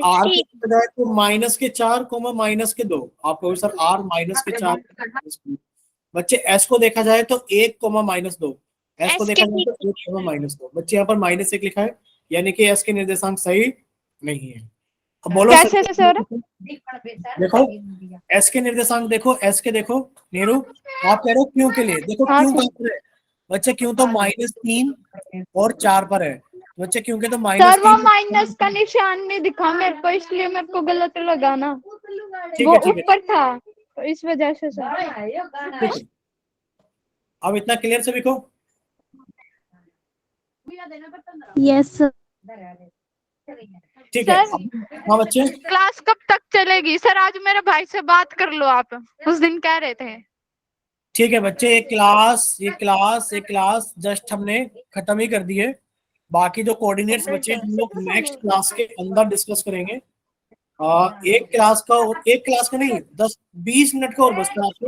S1: आर के बजाय तो माइनस के 4, माइनस के 2। आपको सर आर -4। बच्चे एस को देखा जाए तो 1,-2। एस को
S2: एस
S1: देखा
S2: के
S1: जाए तो 1,-2। बच्चे यहाँ पर -1 लिखा है, यानी कि एस के निर्देशांक सही नहीं है। अब बोलो
S3: कैसे सर?
S1: देखो एस के निर्देशांक देखो, एस के देखो नीरू। आप कह रहे हो क्यों के लिए, देखो
S3: हाँ
S1: क्यों
S3: सर।
S1: कहाँ पर है? बच्चे क्यों तो -3 और 4 पर है। बच्चे क्यों के तो
S3: सर वो
S1: -3।
S3: माइनस का निशान नहीं दिखा मेरे को, इसलिए मेरे को गलत लगा ना।
S1: ठीक
S3: वो
S1: है, ठीक है,
S3: ऊपर था तो इस वजह से सर।
S1: ठीक है। अब इतना क्लियर सभी को?
S2: Yes sir.
S1: ठीक है।
S3: सर
S1: हाँ बच्चे,
S3: क्लास कब तक चलेगी? सर आज मेरे भाई से बात कर लो आप, उस दिन कह रहे थे।
S1: ठीक है बच्चे, ये क्लास जस्ट हमने खत्म ही कर दी है। बाकी जो कोऑर्डिनेट्स बचे हम लोग नेक्स्ट क्लास के अंदर डिस्कस करेंगे। एक क्लास का नहीं, 10-20 मिनट का और बचता है आपको।